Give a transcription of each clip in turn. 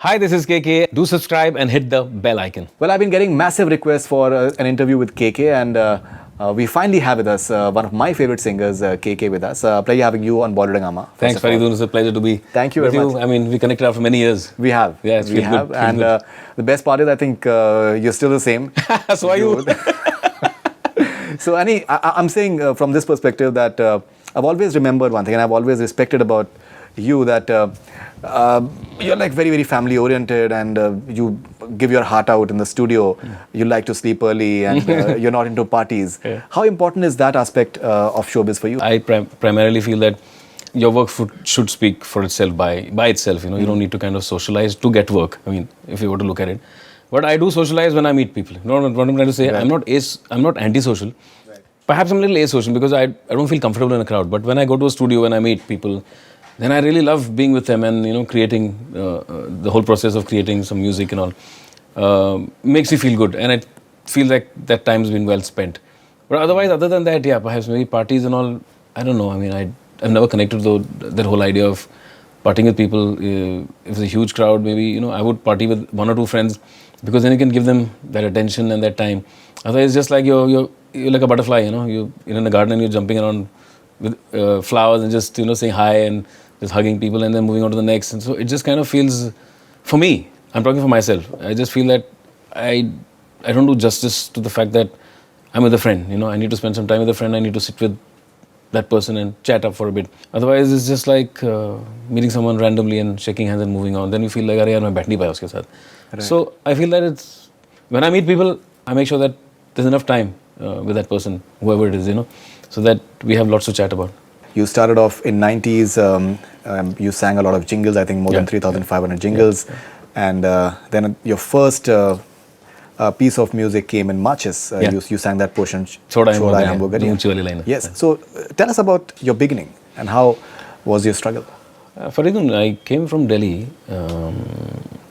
Hi, this is KK. Do subscribe and hit the bell icon. Well, I've been getting massive requests for an interview with KK, and we finally have with us one of my favorite singers, KK, with us. Pleasure having you on Bollywood Hungama. Thanks, Faridun. It's a pleasure to be Thank you with very you. much. I mean, we connected after many years. We have. Yeah, it's we have. good. And the best part is, I think you're still the same. So are you. So, Annie, I'm saying from this perspective that I've always remembered one thing, and I've always respected about you that you're like very, very family oriented, and you give your heart out in the studio. You like to sleep early, and you're not into parties. Yeah. How important is that aspect of showbiz for you? I primarily feel that your work should speak for itself by itself. You know, you don't need to kind of socialize to get work. I mean, if you were to look at it. But I do socialize when I meet people. You know what I'm trying to say? Right. I'm not antisocial. Right. Perhaps I'm a little asocial because I don't feel comfortable in a crowd. But when I go to a studio, when I meet people, then I really love being with them and, you know, creating the whole process of creating some music and all makes me feel good, and I feel like that time's been well spent. But otherwise, other than that, yeah, perhaps maybe parties and all, I don't know. I mean, I've never connected to that whole idea of partying with people. If it's a huge crowd, maybe, you know, I would party with one or two friends because then you can give them that attention and that time. Otherwise, it's just like you're like a butterfly, you know, you're in a garden and you're jumping around with flowers and just, you know, saying hi and just hugging people and then moving on to the next. And so it just kind of feels, for me, I'm talking for myself, I just feel that I don't do justice to the fact that I'm with a friend. You know, I need to spend some time with a friend. I need to sit with that person and chat up for a bit. Otherwise, it's just like meeting someone randomly and shaking hands and moving on. Then you feel like, "Arey yaar, main baith nahi paya uske saath." Right. So I feel that it's, when I meet people, I make sure that there's enough time with that person, whoever it is, you know, so that we have lots to chat about. You started off in 90s, you sang a lot of jingles, I think more than 3,500 jingles. Yeah. And then your first piece of music came in Marches. You sang that portion, Choda Hai Hamburger. Yes. So tell us about your beginning and how was your struggle? Faridun, I came from Delhi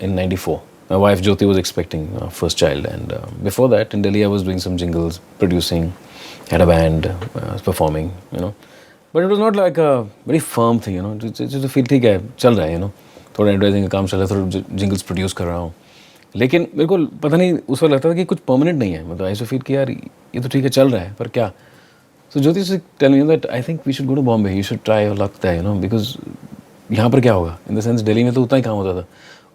in 94. My wife Jyoti was expecting our first child, and before that in Delhi I was doing some jingles, producing, had a band, performing, you know. But it was not like a very firm thing, you know. Just to feel ठीक है, चल रहा है, you know. थोड़ा advertising का काम चल रहा है, थोड़ा जिंगल्स प्रोड्यूस कर रहा हूँ. लेकिन मेरे को पता नहीं उस वक्त लगता था कि कुछ परमानेंट नहीं है. मतलब आई फील कि यार ये तो ठीक है, चल रहा है, पर क्या? So Jyoti used to tell me that I think we should go to Bombay. You should try your luck there, you know, because यहाँ पर क्या होगा? In the sense दिल्ली में तो उतना ही काम होता था.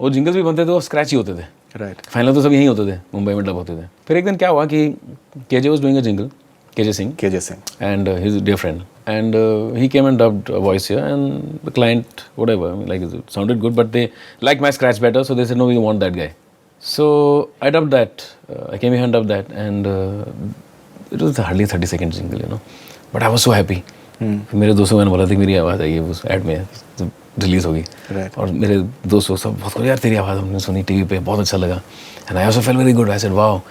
और जिंगल्स भी बनते थे, वो स्क्रैच ही होते थे. Right. फाइनल तो सब यहीं होते थे, मुंबई में डब होते थे. फिर एक दिन क्या हुआ कि KJ was doing a jingle. KJ Singh. And he's a dear friend. And he came and dubbed a voice here, and the client, whatever, I mean, like, it sounded good, but they liked my scratch better, so they said, no, we want that guy. So I dubbed that. I came here and dubbed that, and it was hardly a 30-second jingle, you know. But I was so happy. मेरे दोस्तों मैंने बोला था कि मेरी आवाज़ आई है उस एड में, रिलीज होगी. और मेरे दोस्तों सब बहुत यार तेरी आवाज़ हमने सुनी टीवी पे, बहुत अच्छा लगा. And I also felt very good. I said, wow.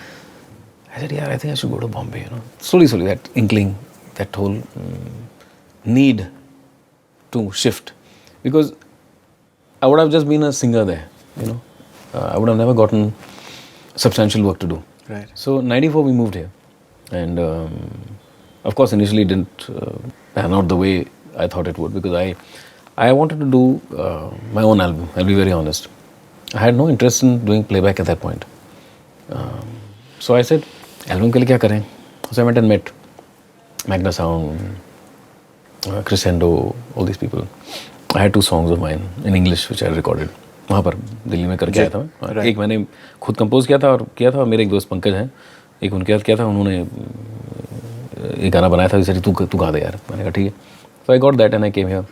I said, yeah, I think I should go to Bombay, you know. Slowly, that inkling, that whole need to shift. Because I would have just been a singer there, you know. I would have never gotten substantial work to do. Right. So, 94 we moved here. And of course, initially it didn't pan out the way I thought it would, because I wanted to do my own album, I'll be very honest. I had no interest in doing playback at that point. So I said, album के लिए क्या करें? So I went and met Magna Sound, Crescendo, all these people. I had 2 songs of mine in English which I recorded. वहाँ पर दिल्ली में करके आया था मैं. एक मैंने खुद कंपोज किया था और मेरे एक दोस्त पंकज हैं, एक उनके साथ किया था, उन्होंने एक गाना बनाया था, इसे तू गा दे यार. मैंने कहा ठीक है. So I got that and I came here.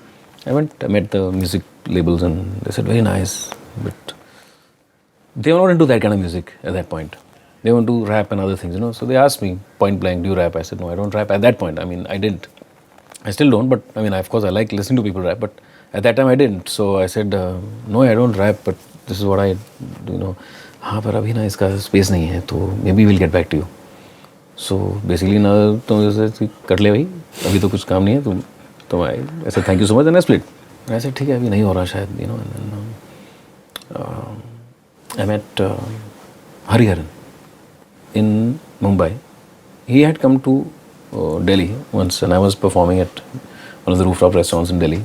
I met the music labels and they said very nice, but they were not into that kind of music at that point. They want to rap and other things, you know. So they asked me point blank, do you rap? I said, no, I don't rap at that point. I mean, I didn't. I still don't, but I mean, of course, I like listening to people rap, but at that time I didn't. So I said, no, I don't rap, but this is what I do, you know. हाँ पर अभी ना इसका space नहीं है, तो maybe we'll get back to you. So basically ना तो जैसे कर ले भाई, अभी तो कुछ काम नहीं है, तो I said thank you so much and I split. And I said ठीक है, अभी नहीं हो रहा शायद, you know. And then I met Hariharan in Mumbai. He had come to Delhi once, and I was performing at one of the rooftop restaurants in Delhi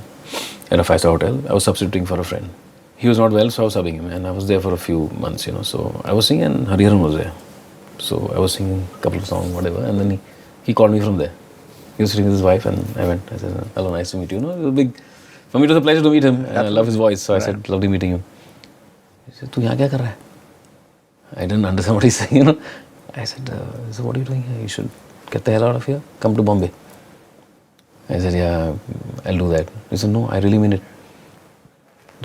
at a 5-star hotel. I was substituting for a friend. he was not well, so I was subbing him, and I was there for a few months, So I was singing, and Hariharan was there. So I was singing a couple of songs, whatever, and then he called me from there. He was sitting with his wife, and I went. I said, "Hello, nice to meet you." It was big. For me, it was a pleasure to meet him. And I love his voice, so I said, "Lovely meeting you." He said, "Tu yahan kya kar raha hai?" I didn't understand what he's saying, I said, "So what are you doing here? You should get the hell out of here. Come to Bombay." I said, "Yeah, I'll do that." He said, "No, I really mean it.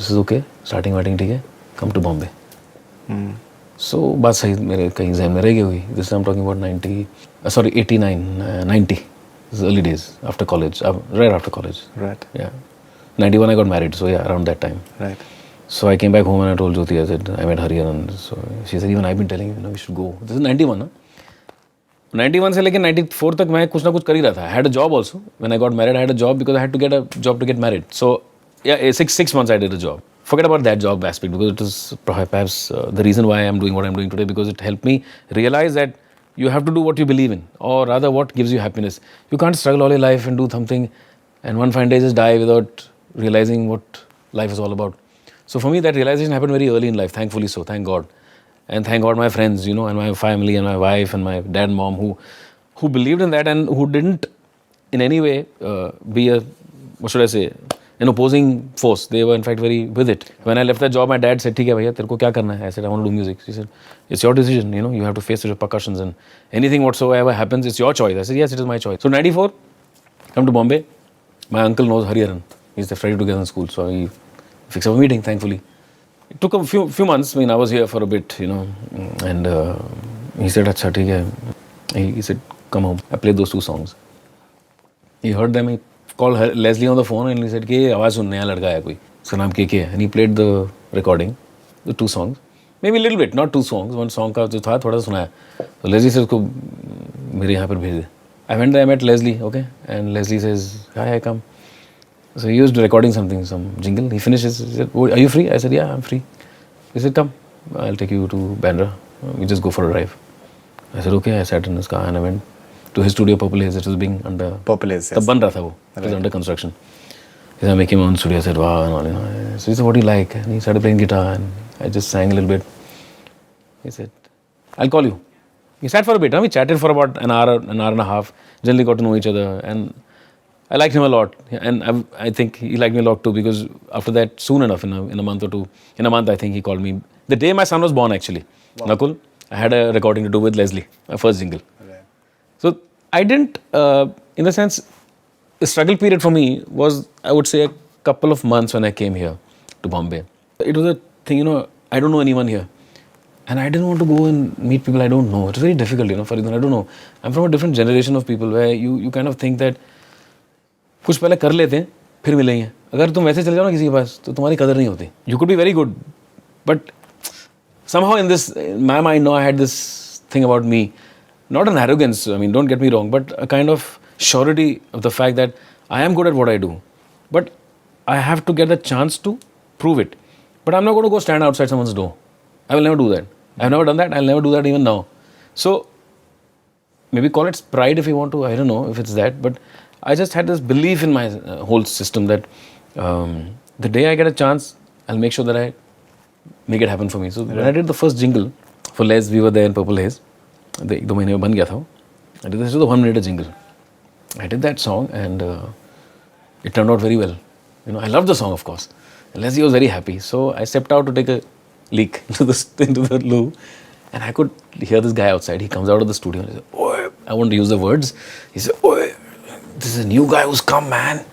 This is okay. Starting writing, ठीक है? Come to Bombay." So बात सही मेरे कहीं ज़हन में रह गई हुई. This I'm talking about 89, 90. This is early days after college, right after college. Right. Yeah. 91 I got married, so yeah, around that time. Right. So I came back home and I told Jyoti, I said, I met Hariharan. So she said, even I've been telling you, we should go. This is 91, 91 से लेकर 94 तक मैं कुछ ना कुछ कर ही रहा था. I had a job also. When I got married, I had a job because I had to get a job to get married. So yeah, six months I did a job. Forget about that job aspect because it is perhaps the reason why I'm doing what I'm doing today, because it helped me realize that you have to do what you believe in, or rather what gives you happiness. You can't struggle all your life and do something and one fine day just die without realizing what life is all about. So for me, that realization happened very early in life, thankfully so, thank God. And thank God my friends, and my family and my wife and my dad and mom who believed in that and who didn't in any way be what should I say, an opposing force. They were in fact very with it. When I left that job, my dad said, "ठीक है भैया, तेरे को क्या करना है?" I said, "I want to do music." He said, "It's your decision. You have to face the repercussions and anything whatsoever happens, it's your choice." I said, "Yes, it is my choice." So 94, come to Bombay. My uncle knows Hariharan. He's the friend together in school, so he fixed up a meeting. Thankfully, it took a few months. I mean, I was here for a bit, and he said, "अच्छा ठीक है." He said, "Come home." I played those 2 songs. He heard them. He called Leslie on the phone and he said कि आवाज़ सुन नया लड़का है कोई, उसका नाम के है, and he played the recording, the 2 songs, maybe a little bit, not 2 songs, 1 song का जो था थोड़ा सा सुनाया. So Leslie said उसको मेरे यहाँ पर भेज दे. I went there, I met Leslie, okay, and Leslie says, "Hi, I come." So he was recording something, some jingle. He finishes. He said, "Are you free?" I said, "Yeah, I'm free." He said, "Come, I'll take you to Bandra. We just go for a drive." I said, "Okay." I sat in his car and I went to his studio, Purple Haze. It was being under Purple Haze, yes. तब बन रहा था वो. It was under construction. He said, "I'm making my own studio." I said, "Wow," and all, So he said, "What do you like?" And he started playing guitar and I just sang a little bit. He said, "I'll call you." We sat for a bit. We chatted for about an hour and a half. Generally got to know each other, and I liked him a lot. And I think he liked me a lot too, because after that, soon enough, in a month or two, in a month, I think he called me. The day my son was born, actually, Nakul, I had a recording to do with Leslie, my first jingle. So I didn't, in the sense, the struggle period for me was, I would say, a couple of months when I came here to Bombay. It was a thing, I don't know anyone here. And I didn't want to go and meet people I don't know. It's very difficult, for reason I don't know. I'm from a different generation of people where you kind of think that कुछ पहले कर लेते हैं, फिर मिलेंगे. अगर तुम वैसे चले जाओ ना किसी के पास, तो तुम्हारी कदर नहीं होती. You could be very good, but somehow in my mind, I had this thing about me. Not an arrogance, I mean, don't get me wrong, but a kind of surety of the fact that I am good at what I do. But I have to get the chance to prove it. But I'm not going to go stand outside someone's door. I will never do that. I've never done that. I'll never do that even now. So, maybe call it pride if you want to. I don't know if it's that. But I just had this belief in my whole system that the day I get a chance, I'll make sure that I make it happen for me. So, when I did the first jingle for Les, we were there in Purple Haze. 1-2 महीने में बन गया था वो. I did this was a 1-minute jingle. I did that song and it turned out very well. I loved the song, of course. And Leslie was very happy. So I stepped out to take a leak into the loo, and I could hear this guy outside. He comes out of the studio and he said, "Oi," I want to use the words. He said, "Oi, this is a new guy who's come, man."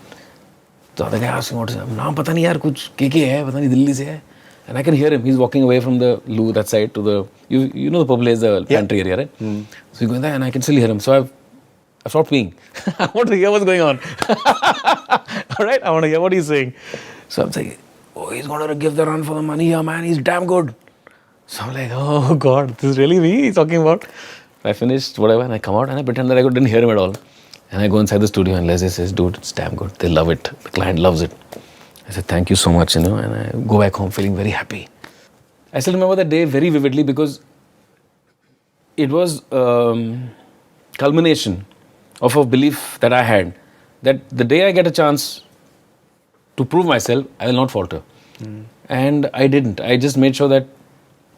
The other guy asked him what is it. नाम पता नहीं यार, कुछ के है, पता नहीं दिल्ली से है. And I can hear him. He's walking away from the loo, that side, to the, you know the Purple Haze, the pantry area, right? So he's going there and I can still hear him. So I've stopped peeing. I want to hear what's going on. All right? I want to hear what he's saying. So I'm saying, "Oh, he's going to give the run for the money here, man. He's damn good." So I'm like, "Oh God, this is really me he's talking about." I finished whatever and I come out and I pretend that I didn't hear him at all. And I go inside the studio and Leslie says, "Dude, it's damn good. They love it. The client loves it." I said, "Thank you so much," and I go back home feeling very happy. I still remember that day very vividly because it was culmination of a belief that I had that the day I get a chance to prove myself, I will not falter. And I didn't. I just made sure that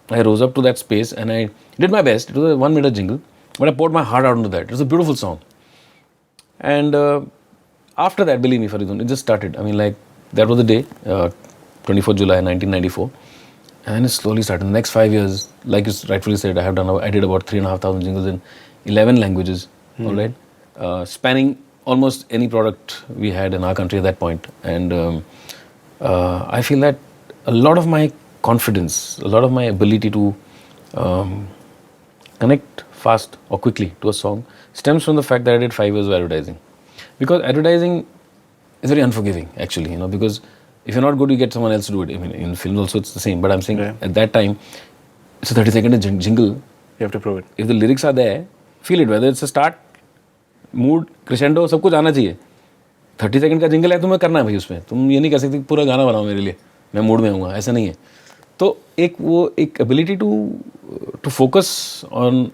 I rose up to that space and I did my best. It was a 1 minute jingle, but I poured my heart out into that. It was a beautiful song. And after that, believe me, Faridun, it just started. I mean, like, that was the day, 24th July 1994. And then it slowly started. In the next 5 years, like you rightfully said, I did about 3,500 jingles in 11 languages, all right, spanning almost any product we had in our country at that point. And I feel that a lot of my confidence, a lot of my ability to connect fast or quickly to a song stems from the fact that I did 5 years of advertising. Because advertising is very unforgiving, actually, because if you're not good, you get someone else to do it. I mean, in film also it's the same, but I'm saying at that time, it's a 30-second jingle. You have to prove it. If the lyrics are there, feel it, whether it's a start, mood, crescendo, सब कुछ आना चाहिए. 30 second का jingle है, तुम्हें करना है भाई उसमें. तुम ये नहीं कह सकते पूरा गाना बनाओ मेरे लिए, मैं मूड में हूँ, ऐसा नहीं है. तो एक ability to focus on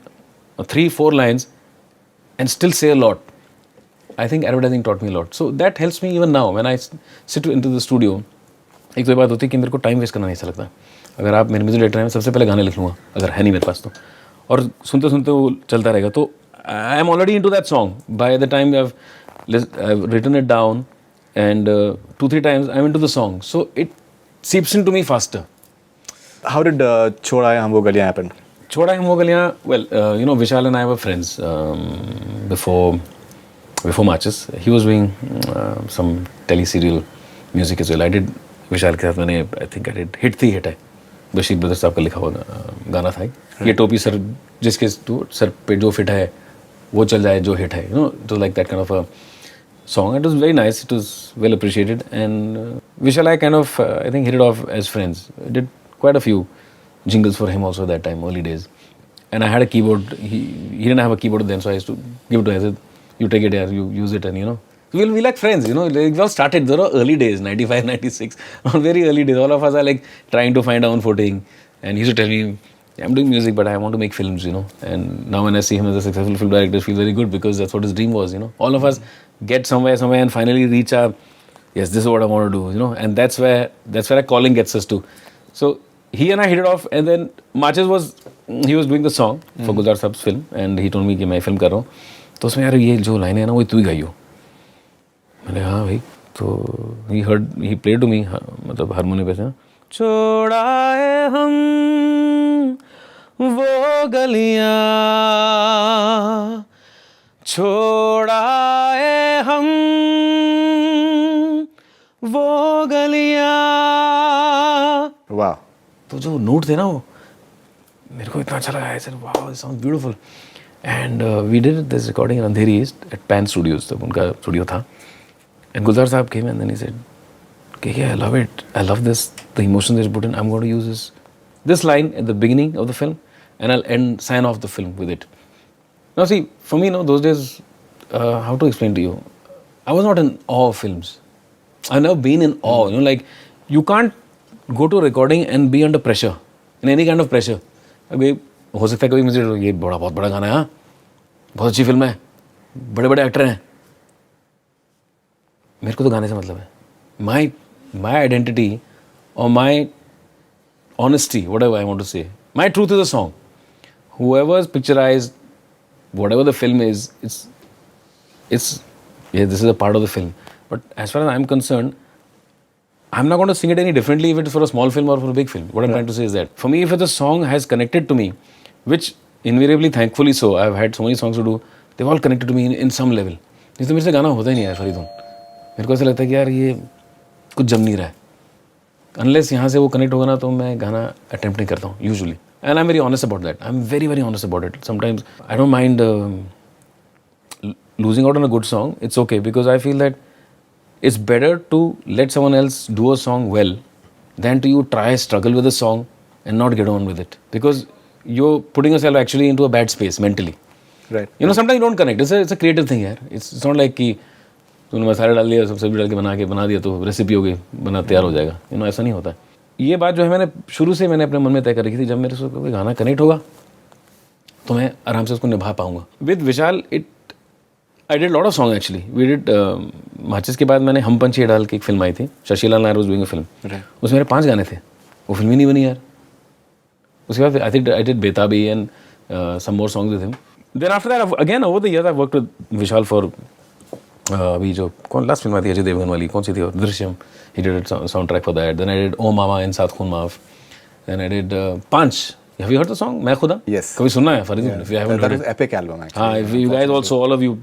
3-4 lines and still say a lot. I think advertising taught me a lot. So that helps me even now when I sit into the studio. एक तो ये बात होती है कि मेरे को टाइम वेस्ट करना नहीं अच्छा लगता. अगर आप मेरे म्यूजिक डायरेक्टर हैं, सबसे पहले गाने लिख लूँगा, अगर है नहीं मेरे पास तो, और सुनते सुनते वो चलता रहेगा. तो I am already into that song by the time I've written it down and 2-3 times I'm into the song. So it seeps into me faster. How did Choda Hai Hum Wo Galiyan happen? Choda Hai Hum Wo Galiyan, well, Vishal and I were friends before matches. He was doing some tele-serial music as well. I did Vishal के साथ I think I did Hit Thi Hit है, Bashir brothers साहब का लिखा हुआ गाना था. ये टोपी सर जिसके सर पे जो फिट है वो चल जाए जो हिट है. It was like that kind of a song. It was very nice. It was well appreciated. And Vishal, I kind of, I think, hit it off as friends. I did quite a few jingles for him also at that time, early days. And I had a keyboard. He didn't have a keyboard then, so I used to give it to him. I said, you take it here, you use it, and we'll be like friends, We all started, there were early days, 95, 96, very early days. All of us are like trying to find our own footing. And he used to tell me, I'm doing music, but I want to make films, And now when I see him as a successful film director, it feels very good because that's what his dream was, All of us get somewhere and finally reach our, yes, this is what I want to do, And that's where a calling gets us to. So he and I hit it off, and then Matches he was doing the song for Gulzar Saab's film, and he told me कि मैं film कर रहा हूँ. तो उसमें यार ये जो लाइनें हैं ना वो तू ही गाई हो. मैंने हाँ भाई. तो he played to me, मतलब हारमोनियम पे से छोड़ाए हम वो गलियां, छोड़ाए हम वो गलियां. Wow. तो जो नोट थे ना वो मेरे को इतना अच्छा लगा. I said, wow, this sounds beautiful. And we did this recording in Andheri East at Pan Studios. तब उनका स्टूडियो था. And Gulzar Saab came and then he said, okay, I love it. I love this. The emotions they put in. I'm going to use this line at the beginning of the film, and I'll sign off the film with it. Now see, for me, those days, how to explain to you? I was not in awe of films. I've never been in awe. Like you can't go to a recording and be under pressure, in any kind of pressure. अभी हो सकता है कभी मुझे ये बहुत बड़ा गाना है, हाँ, बहुत अच्छी फिल्म है, बड़े एक्टर हैं. मेरे को तो गाने से मतलब है. My identity or my honesty, whatever I want to say, my truth is a song. Whoever's picturized, whatever the film is, it's this is a part of the film. But as far as I'm concerned, I'm not going to sing it any differently if it's for a small film or for a big film. What I'm trying to say is that for me, if the song has connected to me, which invariably, thankfully so, I've had so many songs to do, they've all connected to me in some level. नहीं तो मेरे से गाना होता ही नहीं है फरीदुन. मेरे को ऐसा लगता है कि यार ये कुछ जम नहीं रहा है. Unless यहाँ से वो connect होगा ना तो मैं गाना attempt नहीं करता हूँ usually. And I'm very honest about that. I'm very, very honest about it. Sometimes I don't mind losing out on a good song. It's okay because I feel that it's better to let someone else do a song well than to you struggle with a song and not get on with it. Because you're putting yourself actually into a bad space mentally. Right. Sometimes you don't connect. It's a creative thing यार. It's not like कि तूने मसाला डाल दिया, सब सब्जी डाल के बना दिया तो रेसिपी हो गई, बना तैयार हो जाएगा. ऐसा नहीं होता. ये बात जो है मैंने शुरू से अपने मन में तय कर रखी थी, जब मेरे से कोई गाना कनेक्ट होगा तो मैं आराम से उसको निभा पाऊंगा. With Vishal I did a lot of songs actually. We did माचिस के बाद मैंने हम पंछी डाल की एक फिल्म आई थी. Shashilal Nair was doing a film. उसमें मेरे 5 गाने थे. वो फिल्म ही नहीं बनी यार. उसके बाद I did बेताबी and some more songs with him. Then after that again over the years I worked with Vishal for अभी जो कौन लास्ट फिल्म आई थी अजय देवगन वाली कौन सी थी Drishyam. He did a soundtrack for that. Then I did O Mama and Saat Khoon Maaf. Then I did Panch. Have you heard the song मैं खुदा? Yes. कभी सुना है Farid? If you haven't that heard was it. epic album actually. हाँ, if you guys also, all of you,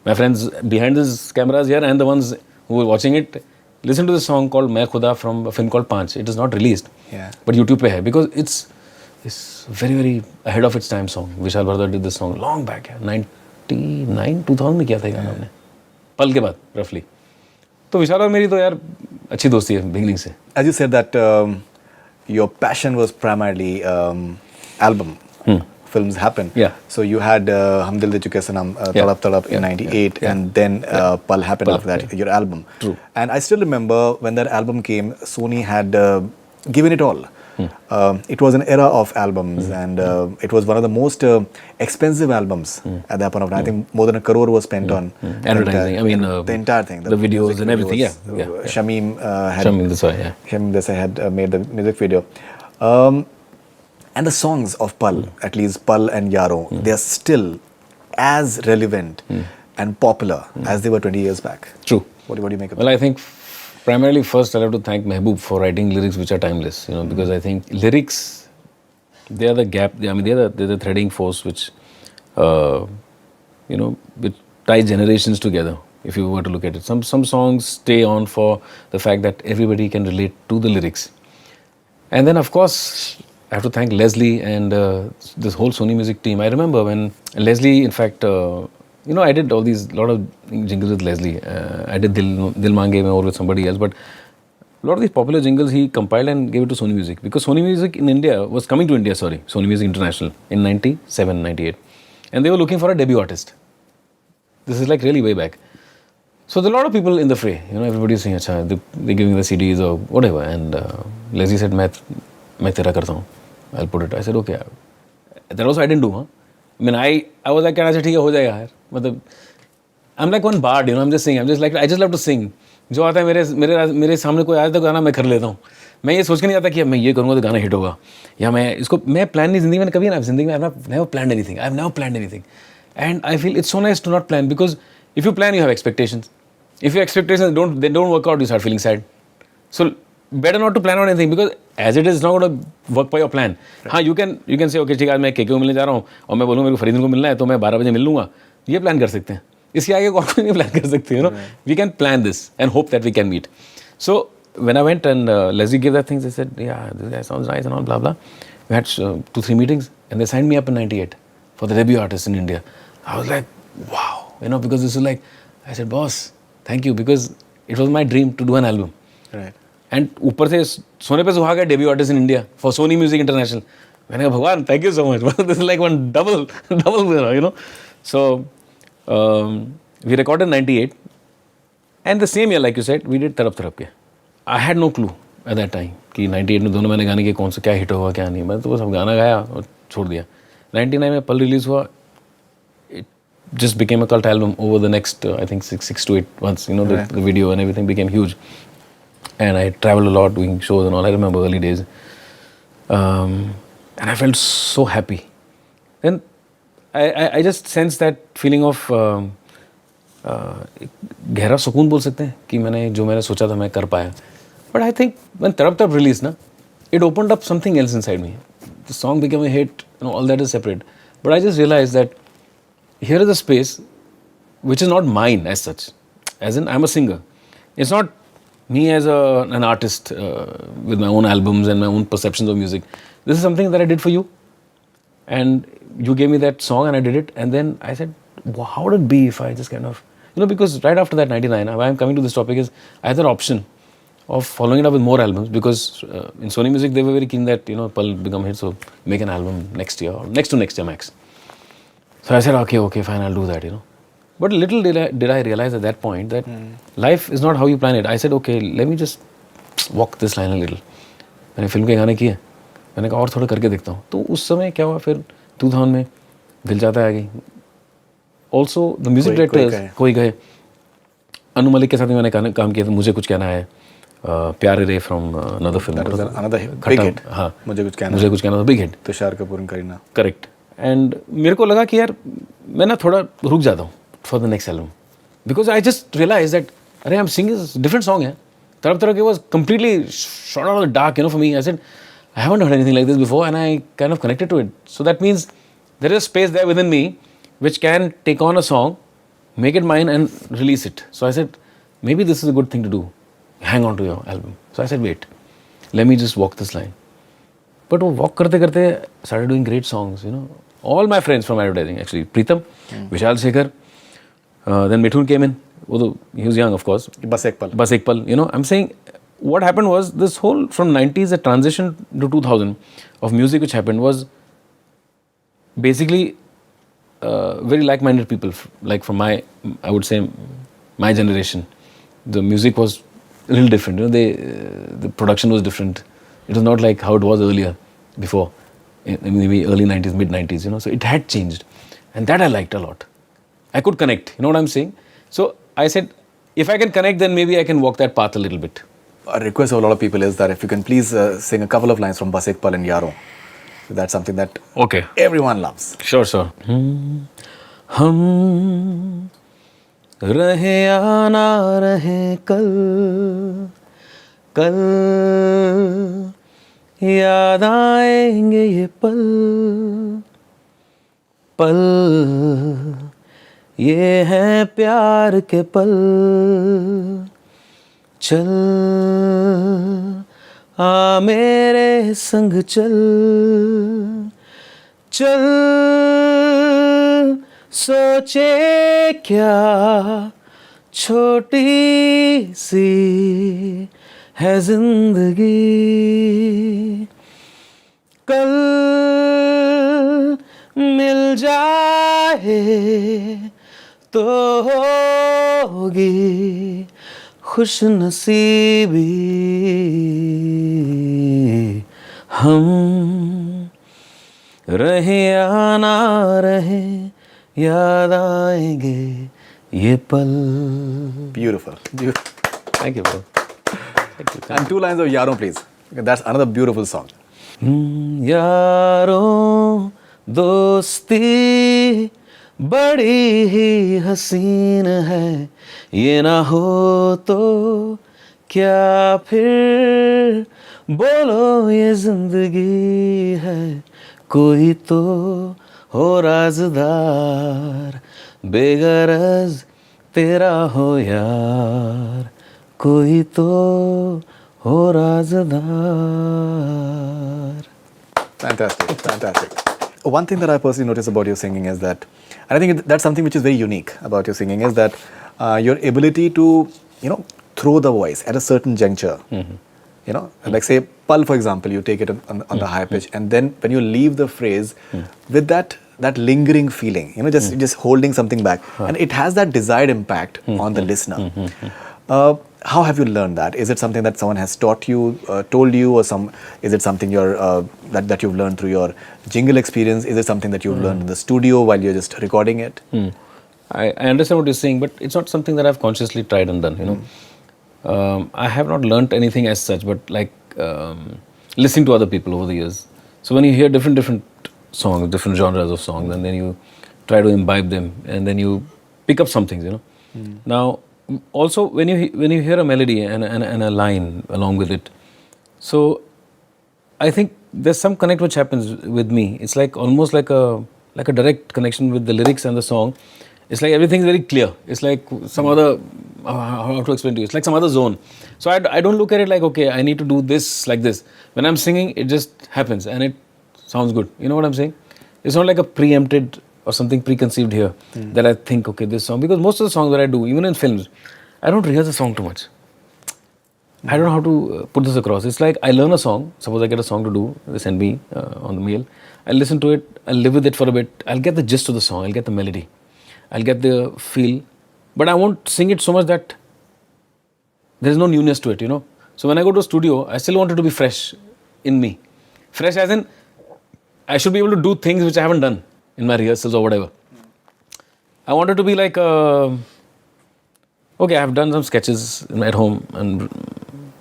my friends behind these cameras here and the ones who are watching it, listen to this song called मैं खुदा from a film called Panch. It is not released, but YouTube पे है because it's very very ahead of its time song. Vishal Bardar did this song long back, 99 2000 में किया था ये गाना हमने, पल के बाद roughly. तो विशाल और मेरी तो यार अच्छी दोस्ती है beginning से. As you said that your passion was primarily album. Films happened. Yeah. So you had Hum Dil De Chuke Sanam, Tadap Tadap in '98, and then Pal happened after that, your album. True. And I still remember when that album came, Sony had given it all. It was an era of albums, and it was one of the most expensive albums at that point of time. I think more than $1 crore was spent on advertising. I mean, the entire thing, the videos and everything. Yeah. Shamim Shamim Desai had made the music video. And the songs of Pal, at least Pal and Yaro, they are still as relevant and popular as they were 20 years back. True. What do you make of Well, I think primarily first I'll have to thank Mehboob for writing lyrics which are timeless, because I think lyrics, they are the gap, they're the threading force which, which ties generations together, if you were to look at it. Some songs stay on for the fact that everybody can relate to the lyrics. And then of course, I have to thank Leslie and this whole Sony Music team. I remember when Leslie, in fact, I did lot of jingles with Leslie. I did Dil Mange Mein or with somebody else, but a lot of these popular jingles he compiled and gave it to Sony Music, because Sony Music in India was coming to India, Sony Music International in 97, 98. And they were looking for a debut artist. This is like really way back. So there are a lot of people in the fray. Everybody is saying, Achha, they're giving the CDs or whatever. And Leslie said, मैं तेरा करता हूँ. I'll put it. I said, okay. That also I didn't do, huh? I mean, I was like, ठीक है, हो जाएगा यार. मतलब, I'm like one bard, I'm just saying. I just love to sing. जो आता है मेरे सामने कोई आया तो गाना मैं कर लेता हूँ. मैं ये सोच के नहीं आता कि मैं ये करूँगा तो गाना हिट होगा. या मैं प्लान नहीं, जिंदगी में कभी ना, जिंदगी में I've never planned anything. I've never planned anything. And I feel it's so nice to not plan, because if you plan, you have expectations. If your expectations don't work out, you start feeling sad. So better not to plan on anything, because as it is, it's not going to work by your plan. हाँ, you can say, okay, ठीक है, आज मैं केके को मिलने जा रहा हूँ और मैं बोलूँ मेरे को फरीदन को मिलना है तो मैं 12 बजे मिल लूँगा. ये प्लान कर सकते हैं. इसके आगे और कोई नहीं प्लान कर सकते, We can plan this and hope that we can meet. So when I went and Leslie gave that things, they said, yeah, this guy sounds nice and all, blah, blah. We had 2-3 meetings and they signed me up in 98 for the debut artist in India. I was like, wow, because this is like, I said, boss, thank you, because it was my dream to do an album. Right. And ऊपर से सोने पे सुहागा debut artist in India for Sony Music International. मैंने कहा भगवान, thank you so much. This is like one double, So we recorded 98, and the same year, like you said, we did तरफ तरफ के. I had no clue at that time कि 98 में दोनों मैंने गाने के कौन सा क्या हिट होगा क्या नहीं. मैं तो बस अब गाना गाया और छोड़ दिया. 99 में पल रिलीज हुआ. It just became a cult album over the next I think 6 to 8 months. The video and everything became huge. And I traveled a lot doing shows and all. I remember early days. And I felt so happy. Then I just sensed that feeling of गहरा सुकून बोल सकते हैं कि जो मैंने सोचा था मैं कर पाया. But I think when Tarab Tarab released, it opened up something else inside me. The song became a hit, all that is separate. But I just realized that here is a space which is not mine as such. As in, I'm a singer. It's not me as an artist with my own albums and my own perceptions of music. This is something that I did for you. And you gave me that song and I did it. And then I said, wow, how would it be if I just kind of, because right after that 99, why I'm coming to this topic is I had that option of following it up with more albums, because in Sony Music, they were very keen that, Pal become hit, so make an album next year or next to next year max. So I said, okay, fine, I'll do that, But little did I realize at that point that life is not how you plan it. I said, okay, let me just walk this line a little. मैंने film के गाने किए. मैंने कहा और थोड़ा करके देखता हूँ. तो उस समय क्या हुआ फिर 2000 में दिल चाहता है आ गई. also the music directors, कोई गए, अनु मलिक के साथ भी मैंने काम किया था, मुझे कुछ कहना है, प्यारे रे from another film. That was another big hit. हाँ, मुझे कुछ कहना था, big hit. तुषार कपूर और करीना. Correct. And मेरे को लगा कि यार मैं ना थोड़ा रुक जाता हूँ for the next album, because I just realized that अरे I'm singing a different song है. तरफ तरफ it was completely shot out of the dark, for me. I said I haven't heard anything like this before, and I kind of connected to it. So that means there is a space there within me which can take on a song, make it mine, and release it. So I said maybe this is a good thing to do. Hang on to your album. So I said wait, let me just walk this line. But walk karte karte started doing great songs. All my friends from advertising actually, Preetam, Vishal Shekhar, then Mithun came in. Although he was young, of course. Bas ek pal. Bas ek pal. I'm saying what happened was this whole from 90s, the transition to 2000 of music which happened was basically very like-minded people, like from I would say, my generation. The music was a little different. The production was different. It was not like how it was earlier, before, in maybe early 90s, mid 90s. So it had changed, and that I liked a lot. I could connect. You know what I'm saying? So I said, if I can connect, then maybe I can walk that path a little bit. A request of a lot of people is that if you can please sing a couple of lines from Bas Ek Pal and Yaro. So that's something that everyone loves. Sure. हम रहे या ना रहे कल याद आएंगे ये पल ये हैं प्यार के पल चल आ मेरे संग चल सोचे क्या छोटी सी है जिंदगी कल मिल जाए तो होगी खुश नसीबी हम रहे या ना रहे याद आएंगे ये पल. Beautiful. Thank you, bro. Thank you. And 2 lines of Yaro, please. That's another beautiful song. यारों दोस्ती बड़ी ही हसीन है ये ना हो तो क्या फिर बोलो ये जिंदगी है कोई तो हो राज़दार बेगरज तेरा हो यार कोई तो हो राज़दार. Fantastic. One thing that I personally notice about your singing is that, and I think that's something which is very unique about your singing, is that your ability to, throw the voice at a certain juncture. Like say Pal, for example, you take it on the high pitch, and then when you leave the phrase with that lingering feeling, just holding something back, and it has that desired impact on the listener. How have you learned that? Is it something that someone has taught you, told you, or is it something that you've learned through your Jingle experience? Is it something that you've learned in the studio while you're just recording it? I understand what you're saying, but it's not something that I've consciously tried and done. I have not learnt anything as such, but like listening to other people over the years. So when you hear different songs, different genres of songs, and then you try to imbibe them, and then you pick up some things. Now, also when you hear a melody and a line along with it, so I think there's some connect which happens with me. It's like almost like a direct connection with the lyrics and the song. It's like everything is very clear. It's like some other, how to explain to you, it's like some other zone. So I don't look at it like, okay, I need to do this like this. When I'm singing, it just happens and it sounds good. You know what I'm saying? It's not like a preempted or something preconceived here that I think, okay, this song, because most of the songs that I do, even in films, I don't rehearse the song too much. I don't know how to put this across. It's like I learn a song. Suppose I get a song to do, they send me on the mail. I'll listen to it, I'll live with it for a bit. I'll get the gist of the song, I'll get the melody, I'll get the feel. But I won't sing it so much that there's no newness to it, So when I go to a studio, I still want it to be fresh in me. Fresh as in, I should be able to do things which I haven't done in my rehearsals or whatever. I wanted to be like, okay, I've done some sketches at home and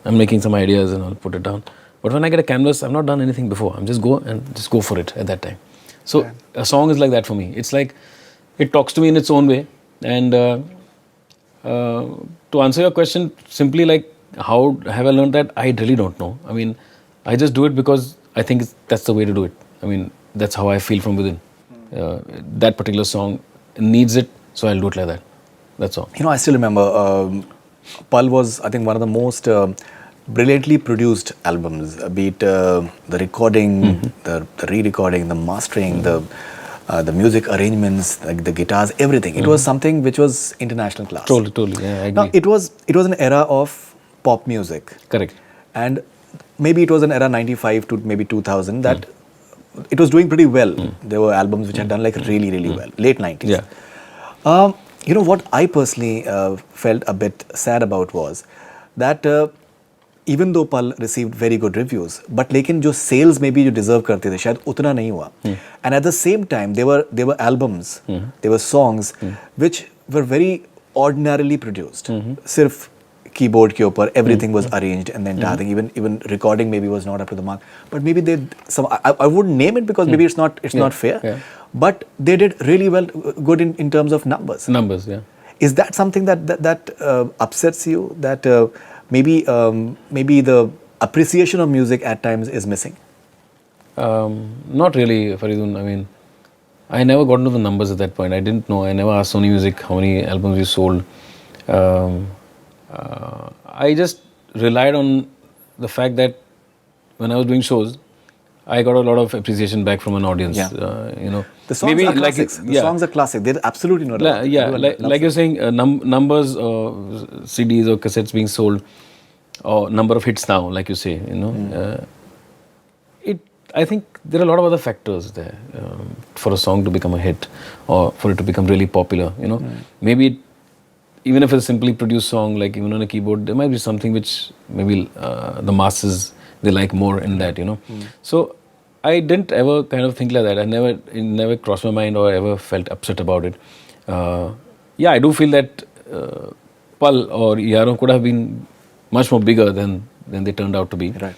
I'm making some ideas and I'll put it down. But when I get a canvas, I've not done anything before. I'm just go for it at that time. So a song is like that for me. It's like, it talks to me in its own way. And to answer your question, simply like, how have I learned that? I really don't know. I mean, I just do it because I think that's the way to do it. I mean, that's how I feel from within. That particular song needs it, so I'll do it like that. That's all. I still remember Pal was, I think, one of the most brilliantly produced albums, be it the recording, the re-recording, the mastering, the music arrangements, like the guitars, everything. It was something which was international class. Totally. Yeah, I agree. Now, it was an era of pop music. Correct. And maybe it was an era 95 to maybe 2000 that it was doing pretty well. There were albums which had done like really well, late 90s. Yeah. What I personally felt a bit sad about was that even though Pal received very good reviews, but लेकिन जो sales maybe जो deserve करते थे शायद उतना नहीं हुआ. And at the same time, there were albums, there were songs which were very ordinarily produced. सिर्फ keyboard के ऊपर everything was arranged and the entire thing, even recording maybe was not up to the mark, but maybe they I wouldn't name it because maybe it's not fair, but they did really well, good in terms of numbers. Yeah. Is that something that upsets you, that maybe the appreciation of music at times is missing? Not really, Faridun. I mean, I never got into the numbers at that point. I didn't know. I never asked Sony Music how many albums we sold. I just relied on the fact that when I was doing shows, I got a lot of appreciation back from an audience. The songs are classics. The songs are classic. They're absolutely not. Like you're saying, numbers, CDs or cassettes being sold, or number of hits now, like you say. I think there are a lot of other factors there for a song to become a hit or for it to become really popular. Maybe even if it's a simply produced song, like even on a keyboard, there might be something which maybe the masses, they like more in that. So I didn't ever kind of think like that. It never crossed my mind or ever felt upset about it. I do feel that Pal or Yaro could have been much more bigger than they turned out to be. Right.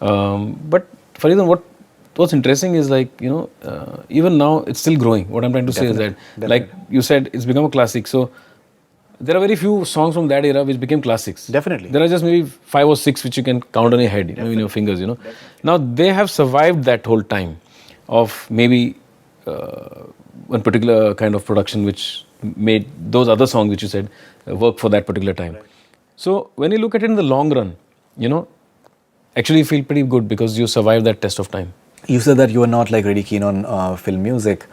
But Faridun, what's interesting is like, even now it's still growing. What I'm trying to say is that, like you said, it's become a classic. So there are very few songs from that era which became classics. Definitely. There are just maybe 5 or 6 which you can count on your head, maybe in your fingers, Now they have survived that whole time of maybe one particular kind of production which made those other songs which you said work for that particular time. Right. So when you look at it in the long run, actually you feel pretty good because you survived that test of time. You said that you were not like really keen on film music.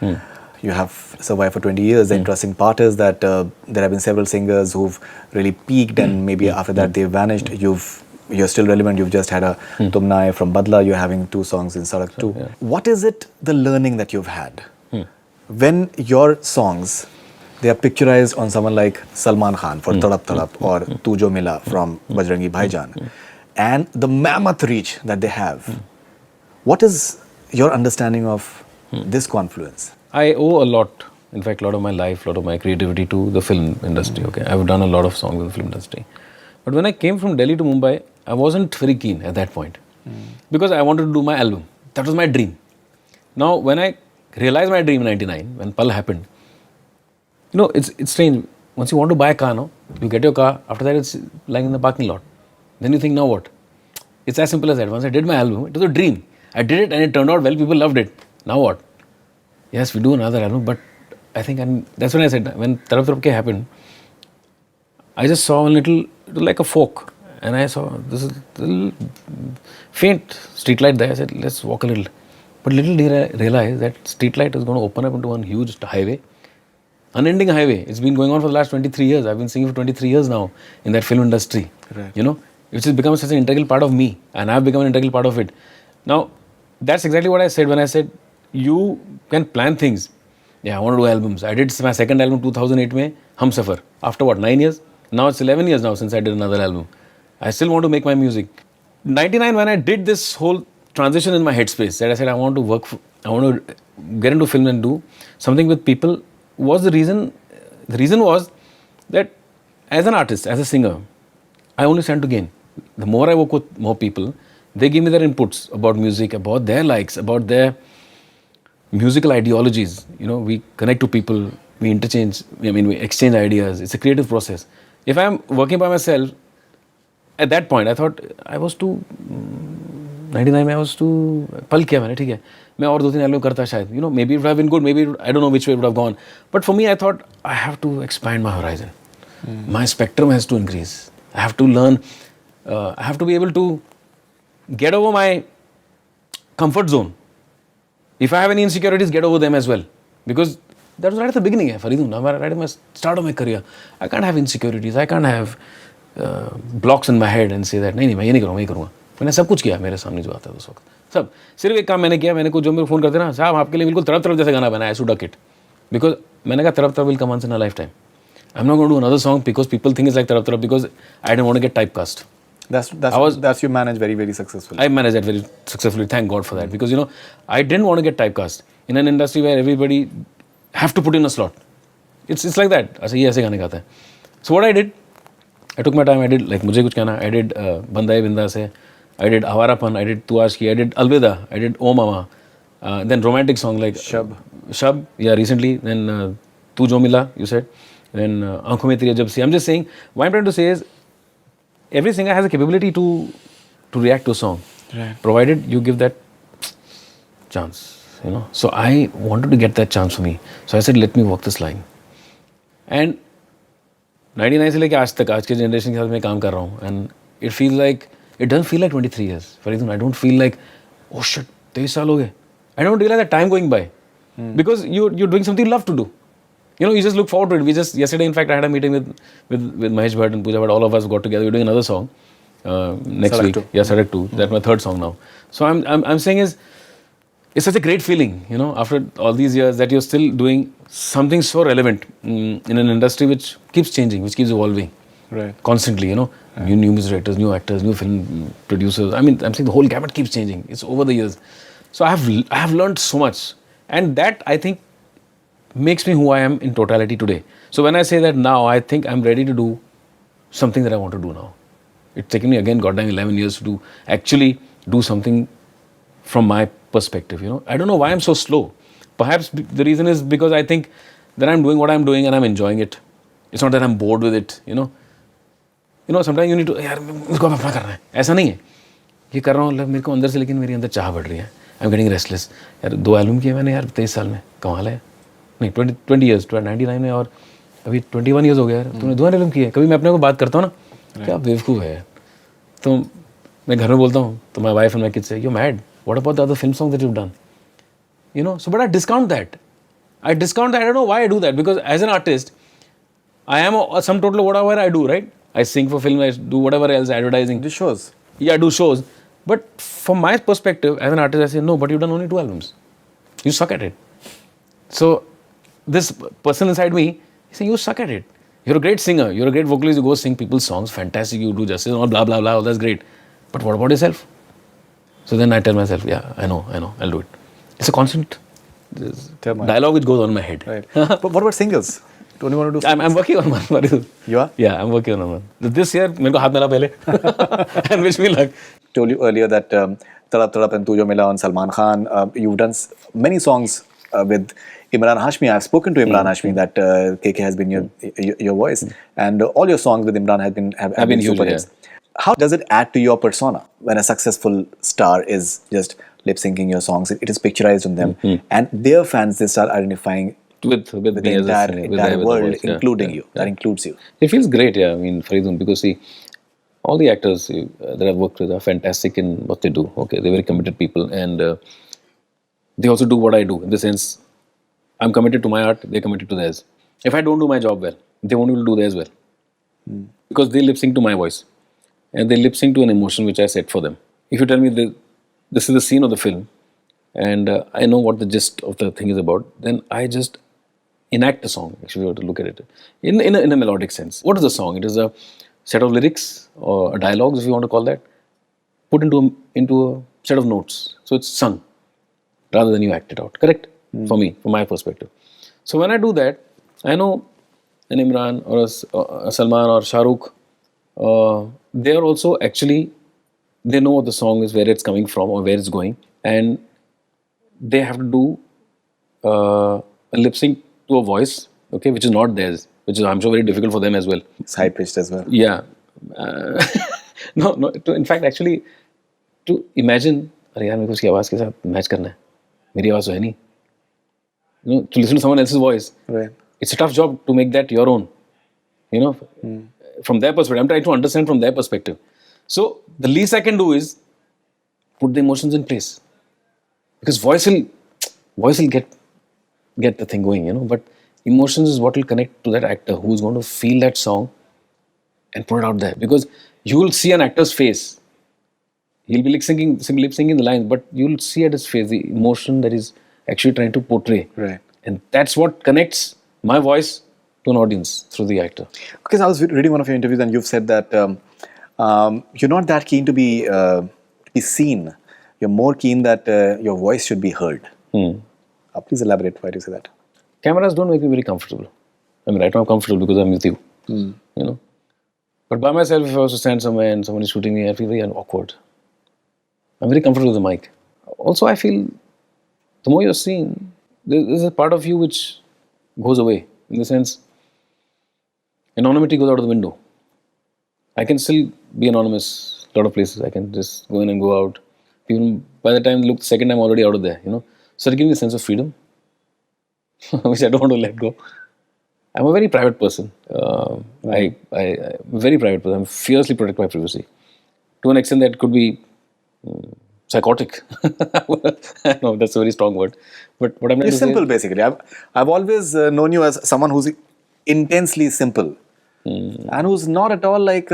You have survived for 20 years. The interesting part is that there have been several singers who've really peaked and maybe after that they've vanished. You're still relevant. You've just had a Tum Na Aaye from Badla. You're having 2 songs in Sadak 2. Yeah. What is it, the learning that you've had? When your songs, they are picturized on someone like Salman Khan for Tadap Tadap or Tu Jo Mila from Bajrangi Bhaijaan, and the mammoth reach that they have, what is your understanding of this confluence? I owe a lot, in fact, a lot of my life, a lot of my creativity to the film industry. Okay, I've done a lot of songs in the film industry. But when I came from Delhi to Mumbai, I wasn't very keen at that point because I wanted to do my album. That was my dream. Now, when I realized my dream in 99, when Pal happened, it's strange. Once you want to buy a car, you get your car. After that, it's lying in the parking lot. Then you think, now what? It's as simple as that. Once I did my album, it was a dream. I did it and it turned out well. People loved it. Now what? Yes, we do another album, but I think that's when I said, when Taraf Taraf Ke happened, I just saw a little, like a fork, and I saw this little faint street light there. I said, let's walk a little. But little did I realize that street light is going to open up into one huge highway, unending highway. It's been going on for the last 23 years. I've been singing for 23 years now in that film industry, which has become such an integral part of me, and I've become an integral part of it. Now, that's exactly what I said when I said, you can plan things. Yeah, I want to do albums. I did my second album 2008 mein, Humsafar. After what, 9 years? Now it's 11 years now since I did another album. I still want to make my music. 99, when I did this whole transition in my headspace, that I said I want to get into film and do something with people, was the reason The reason was that as an artist, as a singer, I only stand to gain. The more I work with more people, they give me their inputs about music, about their likes, about their musical ideologies. We connect to people, we interchange, we exchange ideas. It's a creative process. If I'm working by myself, at that point, I thought I was too 99 में I was too पल किया मैंने ठीक है मैं और 2-3 album करता शायद maybe it would have been good, maybe I don't know which way it would have gone, but for me I thought I have to expand my horizon. My spectrum has to increase. I have to learn, I have to be able to get over my comfort zone. If I have any insecurities, get over them as well, because that was right at the beginning. Faridun, right at the start of my career, I can't have insecurities. I can't have blocks in my head and say that नहीं मैं ये नहीं करूँगा. मैंने सब कुछ किया मेरे सामने जो आता है उस वक्त सब सिर्फ एक काम मैंने किया. मैंने को जो मेरे फ़ोन करते ना साहब आपके लिए बिल्कुल तरफ तरफ जैसे गाना बनाया टू डक इट बिकॉज मैंने कहा तरफ तरफ will come once in a lifetime. I am not going to do another song because people think is like तरफ तरफ because I don't want to get typecast. That's you manage very, very successfully. I managed that very successfully. Thank God for that. Because, I didn't want to get typecast in an industry where everybody have to put in a slot. It's like that. अच्छा ये ऐसे गाने गाता है. So what I did, I took my time. I did like मुझे कुछ कहना. I did बंदा बिंदा से. I did Awarapan. I did तू आशिकी. I did अलविदा. I did O mama. Then romantic song like Shab. Yeah, recently. Then तू जो मिला. You said. Then आँखों में तेरी जब सी. I'm just saying. What I'm trying to say is, every singer has a capability to react to a song, right, provided you give that chance. So I wanted to get that chance for me. So I said, let me walk this line. And 99 से लेके आज तक आज के generation के साथ मैं काम कर रहा हूँ. And it feels like, it doesn't feel like 23 years. Faridun, I don't feel like, oh shit, 23 साल हो गए. I don't realize that time going by. Because you're doing something you love to do. You just look forward to it. Yesterday, in fact, I had a meeting with Mahesh Bhatt and Pooja Bhatt. All of us got together. We're doing another song next Sadak week. 2. Yeah, Sadak 2. That's my third song now. So I'm saying it's such a great feeling, after all these years that you're still doing something so relevant in an industry which keeps changing, which keeps evolving. Right. Constantly, new music directors, new actors, new film producers. I'm saying the whole gamut keeps changing. It's over the years. So I have learned so much, and that I think makes me who I am in totality today. So when I say that now, I think I'm ready to do something that I want to do now. It's taken me again, goddamn 11 years to actually do something from my perspective. I don't know why I'm so slow. Perhaps the reason is because I think that I'm doing what I'm doing and I'm enjoying it. It's not that I'm bored with it. Sometimes you need to यार इसको अपना करना है. ऐसा नहीं है. ये कर रहा हूँ मेरे को अंदर से, लेकिन मेरी अंदर चाह बढ़ रही है. I'm getting restless. यार 2 एल्बम किए मैंने यार 23 साल में. कमाल है. नहीं 20 ईयर्स 99 में और अभी 21 ईयर्स हो गया यार. तूने 2 एल्बम किए. कभी मैं अपने को बात करता हूँ ना, क्या बेवकूफ़ है. तो मैं घर में बोलता हूँ तो my wife and my kids से, you mad, what about the other film song that you done. So but I discount that. I don't know why I do that, because as an artist, I am a sum total of whatever I do, right? I sing for film, I do whatever else, advertising. Do shows. Yeah, I do shows. But from my perspective, as an artist, I say, no, but you've done only 2 albums. You suck at it. So this person inside me, he's saying, you suck at it. You're a great singer. You're a great vocalist. You go sing people's songs. Fantastic. You do justice. All blah, blah, blah. All that's great. But what about yourself? So then I tell myself, yeah, I know. I'll do it. It's a constant dialogue which goes on in my head. Right. But what about singles? Don't you want to do I'm working on one. You are? Yeah, I'm working on one. This year, मेरे को हाथ मिला पहले and wish me luck. Told you earlier that Tadap Tadap and Tujo Mila on Salman Khan. You've done many songs with Imran Hashmi. I've spoken to Imran Hashmi that KK has been your voice, and all your songs with Imran have been super hits. How does it add to your persona when a successful star is just lip syncing your songs? It is picturized on them, and their fans, they start identifying with the entire world, voice, including you. That includes you. It feels great, yeah. I mean, Faridun, because see, all the actors that I've worked with are fantastic in what they do. Okay, they're very committed people, and they also do what I do. In the sense, I'm committed to my art, they're committed to theirs. If I don't do my job well, they won't be able to do theirs well. Because they lip sync to my voice. And they lip sync to an emotion which I set for them. If you tell me this is the scene of the film, and I know what the gist of the thing is about, then I just enact a song, actually, you have to look at it, in a melodic sense. What is a song? It is a set of lyrics, or dialogues, if you want to call that, put into a set of notes. So it's sung, rather than you act it out. Correct? For me, from my perspective. So when I do that, I know an Imran or a Salman or Shah Rukh, they are also actually, they know what the song is, where it's coming from or where it's going, and they have to do a lip sync to a voice, okay, which is not theirs, which is, I'm sure, very difficult for them as well. It's high pitched as well. Yeah. No, in fact, actually, to imagine, अरे यार मेरे को उसकी आवाज़ के साथ match करना है, मेरी आवाज़ तो है नहीं. To listen to someone else's voice, Right. it's a tough job to make that your own. From their perspective, I'm trying to understand from their perspective. So the least I can do is put the emotions in place, because voice will get the thing going, But emotions is what will connect to that actor who's going to feel that song and put it out there. Because you will see an actor's face. He'll be lip syncing the lines, but you'll see at his face the emotion that he's actually trying to portray. Right. And that's what connects my voice to an audience through the actor. Because I was reading one of your interviews and you've said that you're not that keen to be seen. You're more keen that your voice should be heard. Please elaborate. Why do you say that? Cameras don't make me very comfortable. I mean, right now I'm comfortable because I'm with you. But by myself, if I was to stand somewhere and someone is shooting me, I feel very awkward. I'm very comfortable with the mic. Also, I feel the more you're seen, there's a part of you which goes away. In the sense, anonymity goes out of the window. I can still be anonymous a lot of places. I can just go in and go out. Even by the time I look the second time, I'm already out of there. So it gives me a sense of freedom, which I don't want to let go. I'm a very private person. I'm a very private person. I'm fiercely protect my privacy. To an extent that could be psychotic. I know that's a very strong word. But what I'm You're simple, basically. I've always known you as someone who's intensely simple. And who's not at all like,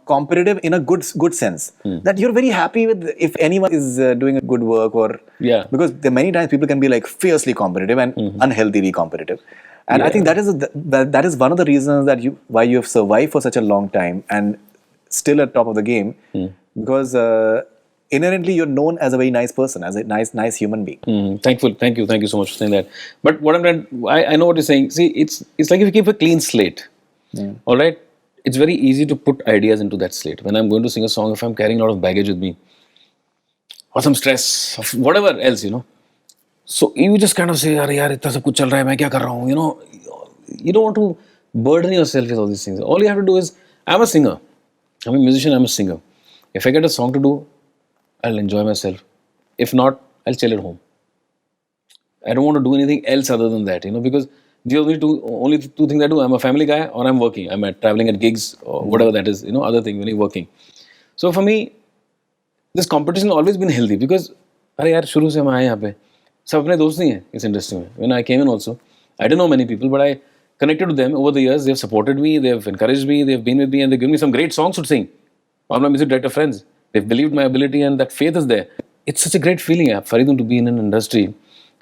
competitive in a good sense. That you're very happy with if anyone is doing a good work or... Yeah. Because there many times people can be like fiercely competitive and unhealthily competitive. And I think that is one of the reasons that why you have survived for such a long time and still at top of the game. Because inherently you're known as a very nice person, as a nice human being. Thank you so much for saying that. But what I know what you're saying. See, it's like if you keep a clean slate, all right, it's very easy to put ideas into that slate. When I'm going to sing a song, if I'm carrying a lot of baggage with me, or some stress, or whatever else, so you just kind of say, "Arey yaar, itna sab kuch chal raha hai, main kya kar raha hu?" You don't want to burden yourself with all these things. All you have to do is, I'm a singer, I'm a musician, I'm a singer. If I get a song to do, I'll enjoy myself. If not, I'll chill at home. I don't want to do anything else other than that, because the only two things I do, I'm a family guy or I'm working. I'm traveling at gigs or whatever that is, other thing when you're working. So for me, this competition has always been healthy because, अरे यार शुरू से हम आए यहाँ पे सब अपने दोस्त नहीं हैं इस industry में. When I came in also, I didn't know many people, but I connected with them over the years. They've supported me, they've encouraged me, they've been with me, and they've given me some great songs to sing. All my music director friends, they've believed my ability, and that faith is there. It's such a great feeling, Faridun, to be in an industry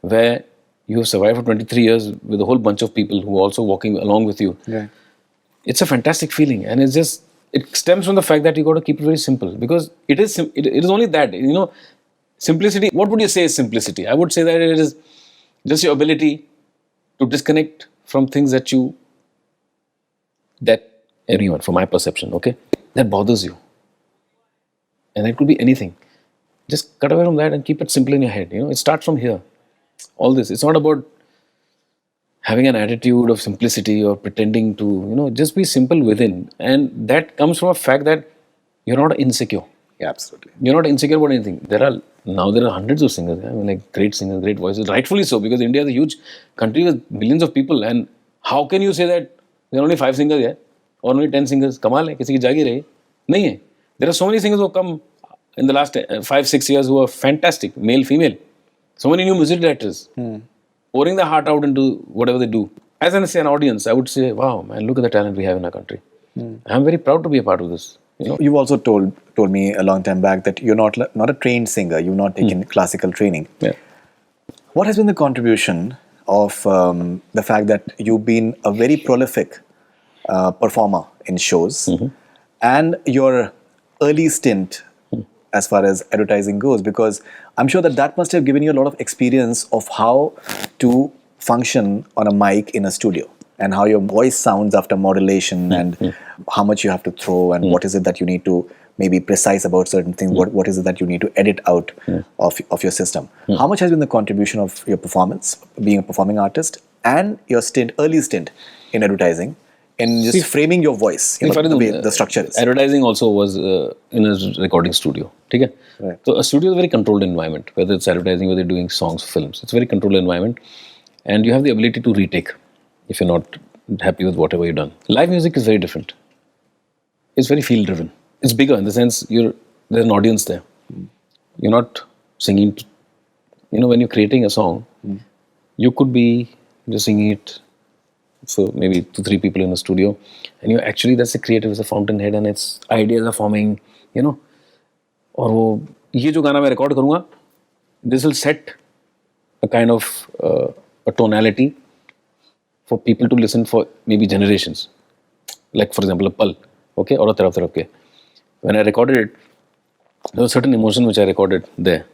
where you have survived for 23 years with a whole bunch of people who are also walking along with you. Yeah. It's a fantastic feeling, and it stems from the fact that you got to keep it very simple because it is only that, simplicity. What would you say is simplicity? I would say that it is just your ability to disconnect from things that everyone, from my perception, okay, that bothers you, and it could be anything. Just cut away from that and keep it simple in your head. It starts from here. All this, it's not about having an attitude of simplicity or pretending to, just be simple within. And that comes from a fact that you're not insecure. Yeah, absolutely. You're not insecure about anything. There are hundreds of singers, like great singers, great voices, rightfully so, because India is a huge country with millions of people. And how can you say that there are only 5 singers here or only 10 singers? Kamal hai, kisi ki jagi rahi? Nahi hai. There are so many singers who have come in the last 5-6 years who are fantastic, male, female. So many new music directors pouring their heart out into whatever they do. As an audience, I would say, wow, man, look at the talent we have in our country. I'm very proud to be a part of this. You've also told me a long time back that you're not a trained singer. You've not taken classical training. Yeah. What has been the contribution of the fact that you've been a very prolific performer in shows and your early stint as far as advertising goes? Because I'm sure that must have given you a lot of experience of how to function on a mic in a studio and how your voice sounds after modulation and how much you have to throw and what is it that you need to maybe precise about certain things, what is it that you need to edit out of your system. How much has been the contribution of your performance, being a performing artist, and your early stint in advertising, in just framing your voice, the way the structure is? Advertising also was in a recording studio. Okay? Right. So a studio is a very controlled environment, whether it's advertising, whether you're doing songs, films. It's a very controlled environment. And you have the ability to retake if you're not happy with whatever you've done. Live music is very different. It's very field driven. It's bigger in the sense there's an audience there. You're not singing. When you're creating a song, you could be just singing it for maybe 2-3 people in a studio, and that's the creative, is a fountainhead, and its ideas are forming. और वो ये जो गाना मैं record करूँगा, this will set a kind of a tonality for people to listen for maybe generations. Like for example, a Pal, okay, or a Taraf Taraf Ke. When I recorded it, there was a certain emotion which I recorded there.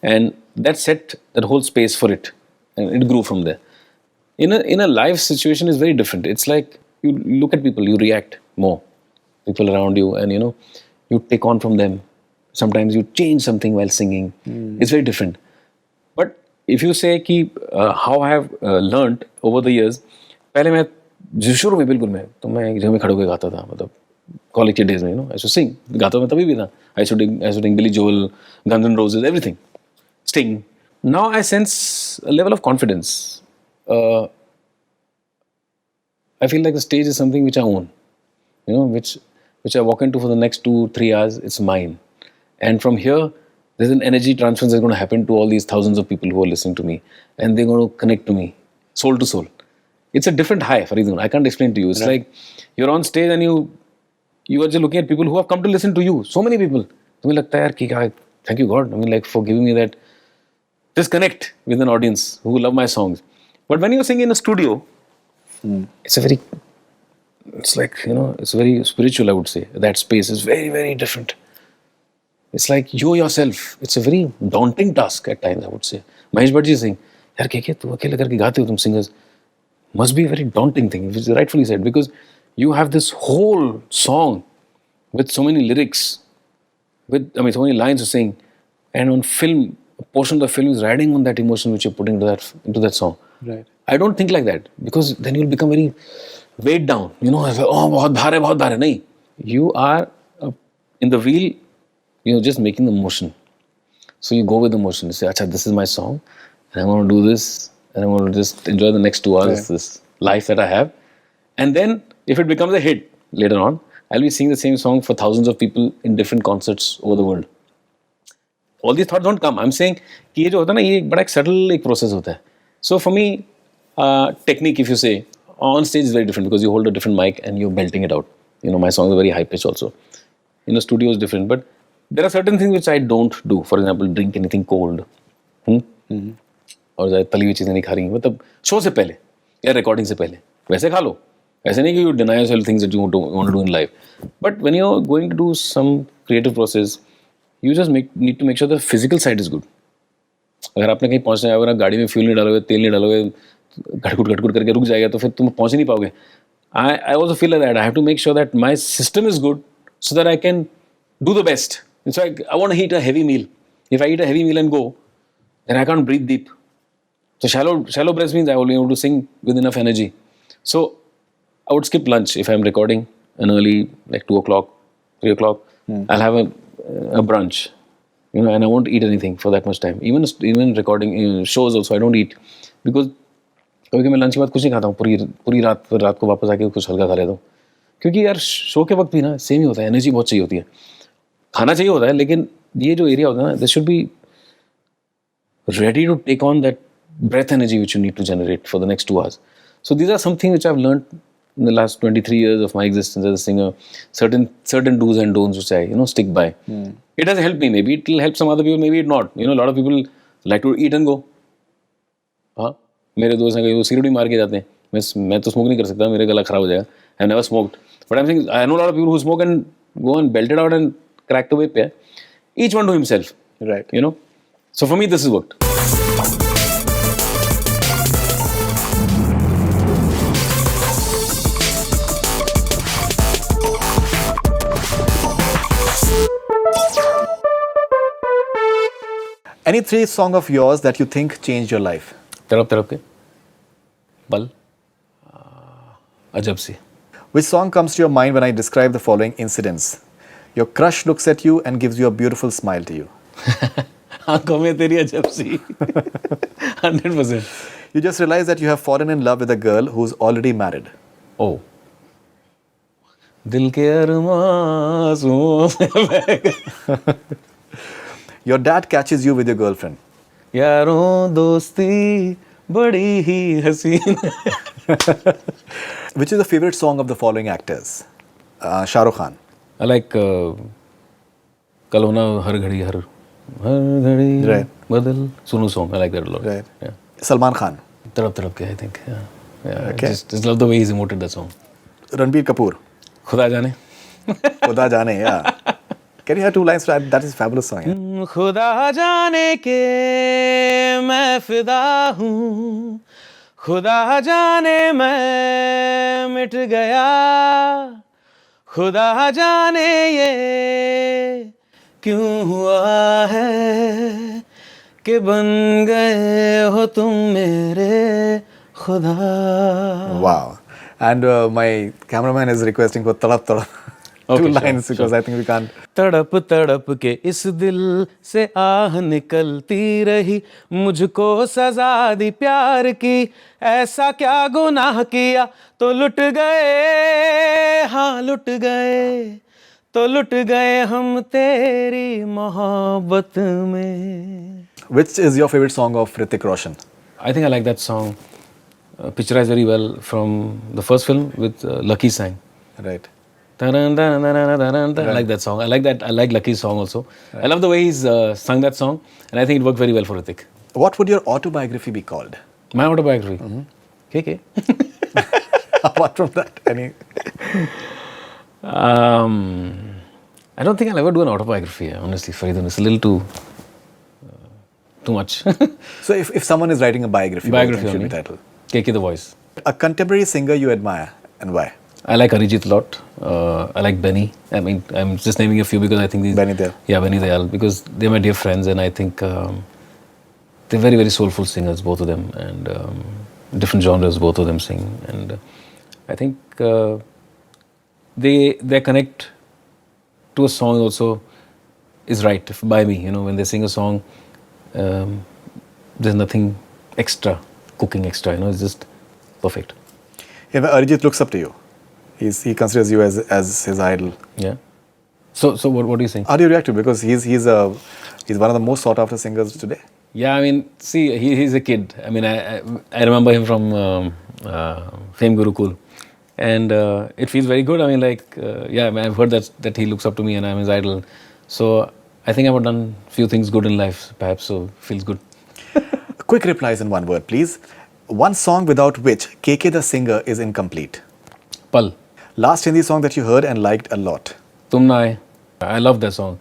And that set that whole space for it. And it grew from there. In a live situation is very different. It's like you look at people, you react more. People around you, and you take on from them. Sometimes you change something while singing. It's very different. But if you say कि how I have learnt over the years, पहले मैं शुरू में बिल्कुल तो मैं एक जगह में खड़े होकर गाता था, मतलब कॉलेज के डेज में, I used to sing. गाता मैं तभी भी था. I used to sing Billy Joel, Guns N' Roses, everything. Sting. Now I sense a level of confidence. I feel like the stage is something which I own, which I walk into for the next 2-3 hours. It's mine, and from here there's an energy transference that's going to happen to all these thousands of people who are listening to me, and they're going to connect to me, soul to soul. It's a different high, Faridun. I can't explain to you. It's like you're on stage and you are just looking at people who have come to listen to you. So many people. तुम्हें लगता है यार कि thank you God. I mean, like, for giving me that just connect with an audience who love my songs. But when you sing in a studio, it's very spiritual, I would say. That space is very, very different. It's like you yourself. It's a very daunting task at times, I would say. Mahesh Bhatt saying, yaar keke tu akele karke gaate ho tum singers. Must be a very daunting thing, which is rightfully said, because you have this whole song with so many lyrics, so many lines to sing, and on film, a portion of the film is riding on that emotion which you're putting into that song. Right. I don't think like that, because then you'll become very weighed down. बहुत भार है, बहुत भार है. नहीं. You are in the wheel, just making the motion. So you go with the motion. You say, Acha, this is my song, and I'm going to do this, and I'm going to just enjoy the next 2 hours, this life that I have. And then, if it becomes a hit later on, I'll be singing the same song for thousands of people in different concerts over the world. All these thoughts don't come. I'm saying कि ये जो होता है ना, ये एक बड़ा subtle process होता है. So for me, technique, if you say, on stage is very different because you hold a different mic and you're belting it out. My songs are very high pitch also. In a studio is different, but there are certain things which I don't do. For example, drink anything cold. और तली हुई चीज़ें नहीं खा रही, मतलब show से पहले या रिकॉर्डिंग से पहले वैसे खा लो. ऐसे नहीं कि you deny yourself things that you want to do in life. But when you're going to do some creative process, you just need to make sure the physical side is good. अगर आपने कहीं पहुंचना है, अगर आप गाड़ी में fuel नहीं डालोगे, तेल नहीं डालोगे, घटकुट करके रुक जाएगा, तो फिर तुम पहुंच नहीं पाओगे. I also feel like that. I have to make sure that my system is good so that I can do the best. It's like I want to eat a heavy meal. If I eat a heavy meal and go, then I can't breathe deep. So shallow breaths means I will be able to sing with enough energy. So I would skip lunch if I'm recording an early, like 2 o'clock, 3 o'clock. I'll have a brunch, and I won't eat anything for that much time. Even recording shows also, I don't eat because कभी मैं lunch के बाद कुछ नहीं खाता हूँ पूरी रात को वापस आके कुछ हल्का खा लेता हूँ, क्योंकि यार शो के वक्त भी ना सेम ही होता है, एनर्जी बहुत चाहिए होती है, खाना चाहिए होता है, लेकिन ये जो एरिया होता है ना, this should be ready to take on that breath energy which you need to generate for the next 2 hours. So these are something which I've learned in the last 23 years of my existence as a singer. Certain do's and don'ts which I stick by. It has helped me. Maybe it will help some other people. Maybe it not. A lot of people like to eat and go. हाँ, मेरे दोस्त हैं वो cigarette भी मार के जाते हैं. मैं तो स्मोक नहीं कर सकता, मेरे गला खराब हो जाएगा. I've never smoked. But I'm saying I know a lot of people who smoke and go and belt it out and crack the whip. Each one to himself. Right. So for me, this has worked. Any three song of yours that you think changed your life? तरफ तरफ के पल अजब सी. Which song comes to your mind when I describe the following incidents? Your crush looks at you and gives you a beautiful smile to you. आंखों में तेरी अजब सी. 100%. You just realize that you have fallen in love with a girl who's already married. Oh. दिल के अरमासों में Your dad catches you with your girlfriend. यारों दोस्ती बड़ी ही हसीन. Which is the favorite song of the following actors? Shah Rukh Khan. I like कल होना हर घड़ी घड़ी Right. बदल सुनू song. I like that a lot. Right. Yeah. Salman Khan. तरफ तरफ के I think. Yeah. Yeah. Okay. Just love the way he's emoted that song. Ranbir Kapoor. खुदा जाने. Khuda Jaane, yeah. Can you have two lines to that? That is a fabulous song. Yeah? खुदा जाने के मैं फिदा हूँ, खुदा जाने मैं मिट गया, खुदा जाने ये क्यों हुआ है कि बन गए हो तुम मेरे खुदा. Wow. And my cameraman is requesting for Tadap Tadap. Okay, Two sure, lines because I think we can't. तड़प तड़प के इस दिल से आह निकलती रही, मुझको सजा दी प्यार की, ऐसा क्या गुनाह किया तो लुट गए, हाँ लुट गए, तो लुट गए हम तेरी मोहब्बत में. Which is your favorite song of Hrithik Roshan? I think I like that song, picturized very well from the first film with Lucky sang. Right. I like that song. I like that. I like Lucky's song also. Right. I love the way he's sung that song, and I think it worked very well for Hrithik. What would your autobiography be called? My autobiography. KK. Apart from that, any? I don't think I'll ever do an autobiography. Honestly, Faridun, it's a little too much. So, if someone is writing a biography, what should be title? KK the Voice. A contemporary singer you admire and why? I like Arijit a lot. I like Benny. I mean, I'm just naming a few because I think these... Benny Dayal. Yeah, Benny Dayal. Because they're my dear friends and I think they're very, very soulful singers, both of them. And different genres, both of them sing. And I think their connect to a song also is right by me. You know, when they sing a song, there's nothing extra, cooking extra. You know, it's just perfect. If Arijit looks up to you, he considers you as his idol. Yeah. So what are you saying? How do you react to it? Because he's one of the most sought after singers today. Yeah, I mean, see, he's a kid. I mean, I remember him from Fame Gurukul, and it feels very good. I mean, like, yeah, I mean, I've heard that he looks up to me and I'm his idol. So I think I've done a few things good in life, perhaps. So it feels good. Quick replies in one word, please. One song without which KK the singer is incomplete. Pal. Last Hindi song that you heard and liked a lot. Tum Na Aaye. I love that song.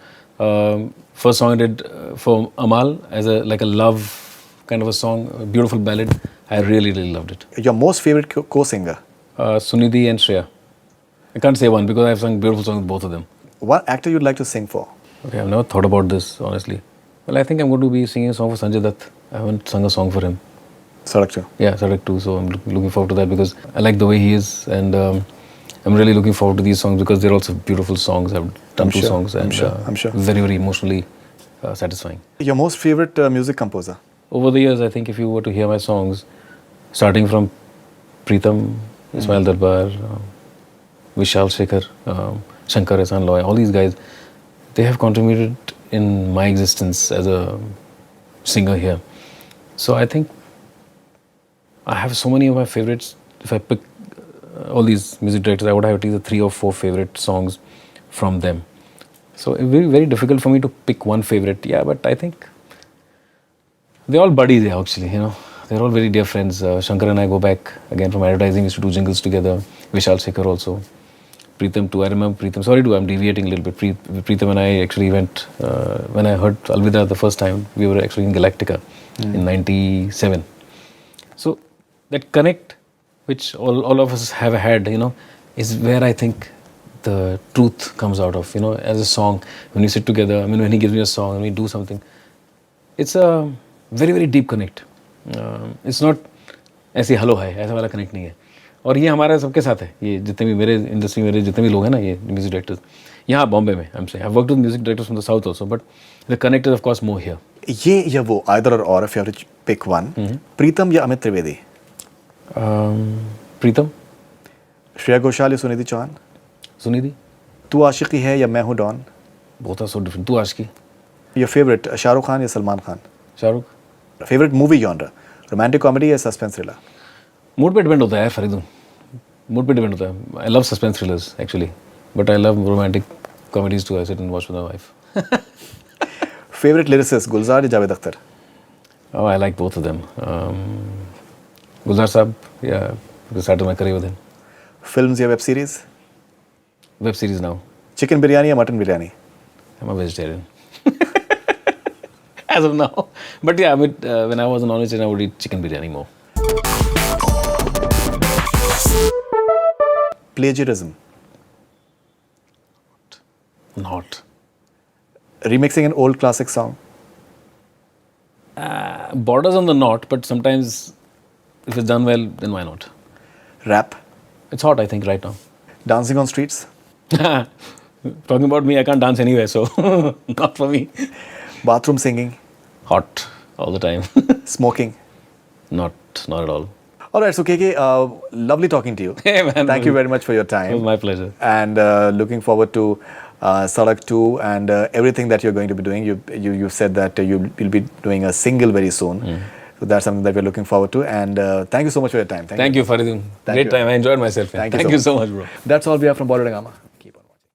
First song I did for Amal as a love kind of a song, a beautiful ballad. I really, really loved it. Your most favorite co-singer? Sunidhi and Shreya. I can't say one because I've sung beautiful songs with both of them. One actor you'd like to sing for? Okay, I've never thought about this, honestly. Well, I think I'm going to be singing a song for Sanjay Dutt. I haven't sung a song for him. Sadak 2. Yeah, Sadak 2. So I'm looking forward to that because I like the way he is, and I'm really looking forward to these songs because they're also beautiful songs. I've done two songs, and I'm sure. Very, very emotionally satisfying. Your most favorite music composer? Over the years, I think if you were to hear my songs, starting from Pritam, Ismail Darbar, Vishal Shekhar, Shankar Ehsaan Loy, all these guys, they have contributed in my existence as a singer here. So I think I have so many of my favorites. If I pick all these music directors, I would have at least 3 or 4 favorite songs from them. So it will be very difficult for me to pick one favorite. Yeah, but I think they're all buddies there actually, you know. They're all very dear friends. Shankar and I go back again from advertising. We used to do jingles together. Vishal Shekhar also. Pritam too. I remember Pritam. Sorry, I'm deviating a little bit. Pritam and I actually went, when I heard Alvida the first time, we were actually in Galactica in 97. So that connect, which all of us have had, you know, is where I think the truth comes out of, you know, as a song. When we sit together, I mean, when he gives me a song and we do something, It's a very very deep connect. It's not ऐसे hello है ऐसा वाला connect नहीं है. और ये हमारे सबके साथ है. ये जितने भी मेरे इंडस्ट्री मेरे जितने भी लोग हैं ना ये म्यूजिक डायरेक्टर्स यहाँ बॉम्बे में I am saying I worked with music directors from the south also but the connect is of course more here. ये या वो either or if you have to pick one. प्रीतम या अमित त्रिवेदी? प्रीतम. श्रेया घोषाल या सुनिधि चौहान? सुनिधि. तू आशिकी है या मैं हूँ Don? Both are so different. Tu Aashiqui. Your favourite Shahrukh Khan या Salman Khan? Shahrukh. Favourite movie genre romantic comedy या सस्पेंस थ्रिलर? मूड पे डिपेंड होता है यार फरीदून. मूड पे डिपेंड होता है. I love suspense thrillers actually but I love romantic comedies too. I sit and watch with my wife. Favourite lyricist Gulzar या Javed Akhtar? Oh, I like both of them. Gulzar Saab, yeah, I started my career with him. Films या web series? Web series now. Chicken biryani या mutton biryani? I'm a vegetarian. As of now. But yeah, when I was a non-vegetarian, I would eat chicken biryani more. Plagiarism? Not. Remixing an old classic song? Borders on the not, but sometimes if it's done well, then why not? Rap? It's hot, I think, right now. Dancing on streets? Talking about me, I can't dance anywhere, so not for me. Bathroom singing? Hot all the time. Smoking? Not at all. All right, so KK, lovely talking to you. Hey man. Thank you very much for your It was time. my pleasure. And looking forward to Sadak 2 and everything that you're going to be doing. You said that you'll be doing a single very soon. So that's something that we're looking forward to. And thank you so much for your time. Thank you, Faridun. Thank Great you. time. I enjoyed myself. Man. Thank you so so much, bro. That's all we have from Bollywood Hungama.